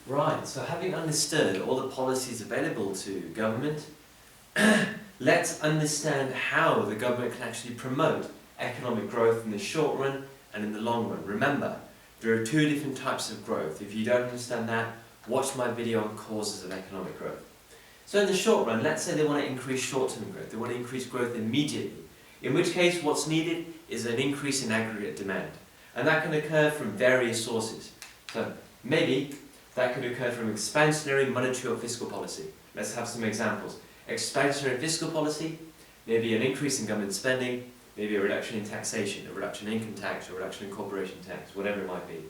Right, so having understood all the policies available to government, let's understand how the government can actually promote economic growth in the short run and in the long run. Remember, there are two different types of growth. If you don't understand that, watch my video on causes of economic growth. So in the short run, let's say they want to increase short-term growth. They want to increase growth immediately. In which case, what's needed is an increase in aggregate demand. And that can occur from various sources. So maybe that could occur from expansionary monetary or fiscal policy. Let's have some examples. Expansionary fiscal policy, maybe an increase in government spending, maybe a reduction in taxation, a reduction in income tax, a reduction in corporation tax, whatever it might be.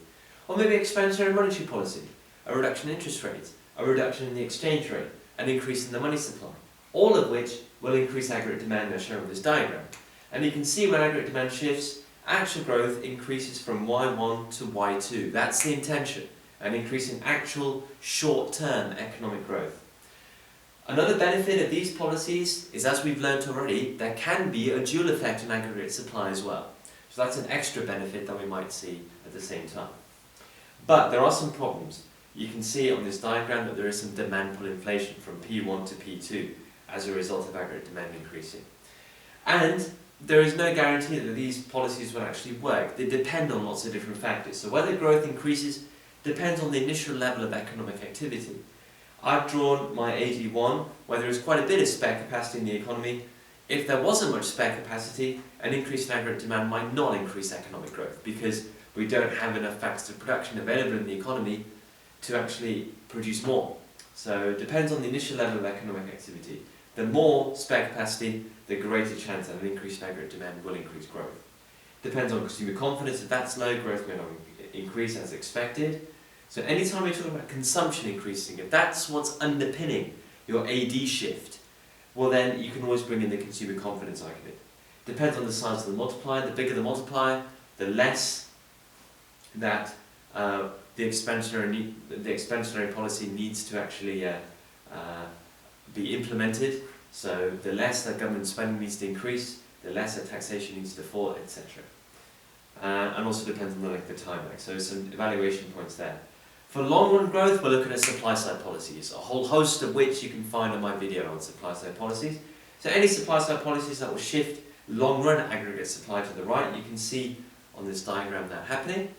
Or maybe expansionary monetary policy, a reduction in interest rates, a reduction in the exchange rate, an increase in the money supply, all of which will increase aggregate demand as shown on this diagram. And you can see when aggregate demand shifts, actual growth increases from Y1 to Y2. That's the intention, an increase in actual short-term economic growth. Another benefit of these policies is, as we've learnt already, there can be a dual effect on aggregate supply as well. So that's an extra benefit that we might see at the same time. But there are some problems. You can see on this diagram that there is some demand pull inflation from P1 to P2 as a result of aggregate demand increasing. And there is no guarantee that these policies will actually work. They depend on lots of different factors. So whether growth increases depends on the initial level of economic activity. I've drawn my AD1 where there is quite a bit of spare capacity in the economy. If there wasn't much spare capacity, an increase in aggregate demand might not increase economic growth because we don't have enough factors of production available in the economy to actually produce more. So it depends on the initial level of economic activity. The more spare capacity, the greater chance that an increase in aggregate demand will increase growth. Depends on consumer confidence. If that's low, growth may not increase as expected. So anytime we're talking about consumption increasing, if that's what's underpinning your AD shift, well then you can always bring in the consumer confidence argument. Depends on the size of the multiplier. The bigger the multiplier, the less that the expansionary policy needs to actually be implemented. So the less that government spending needs to increase, the less that taxation needs to fall, etc. And also depends on the length of time lag. So some evaluation points there. For long-run growth, we're looking at supply-side policies, a whole host of which you can find on my video on supply-side policies. So any supply-side policies that will shift long-run aggregate supply to the right, you can see on this diagram that happening.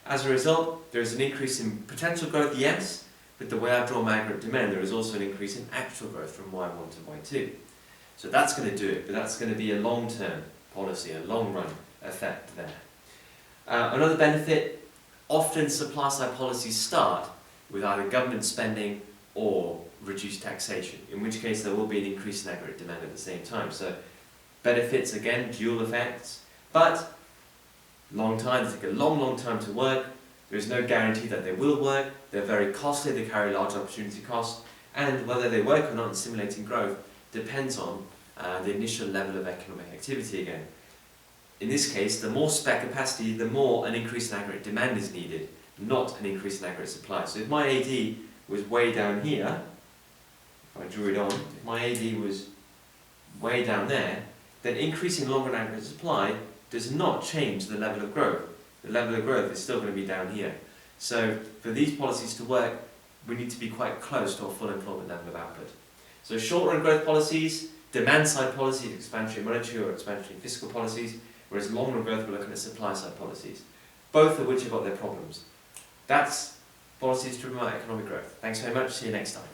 As a result, there is an increase in potential growth, yes, but the way I've drawn my aggregate demand, there is also an increase in actual growth from Y1 to Y2. So that's going to do it, but that's going to be a long-term policy, a long-run effect there. Another benefit, often supply-side policies start with either government spending or reduced taxation, in which case there will be an increase in aggregate demand at the same time. So benefits, again, dual effects, but long time, they take a long time to work. There's no guarantee that they will work. They're very costly, they carry large opportunity costs, and whether they work or not in stimulating growth depends on the initial level of economic activity again. In this case, the more spare capacity, the more an increase in aggregate demand is needed, not an increase in aggregate supply. So if my AD was way down here, if I drew it on, if my AD was way down there, then increasing long-run aggregate supply does not change the level of growth. The level of growth is still going to be down here. So for these policies to work, we need to be quite close to a full employment level of output. So short-run growth policies, demand-side policies, expansionary monetary or expansionary fiscal policies, whereas long-run growth, we're looking at supply-side policies, both of which have got their problems. That's policies to promote economic growth. Thanks very much. See you next time.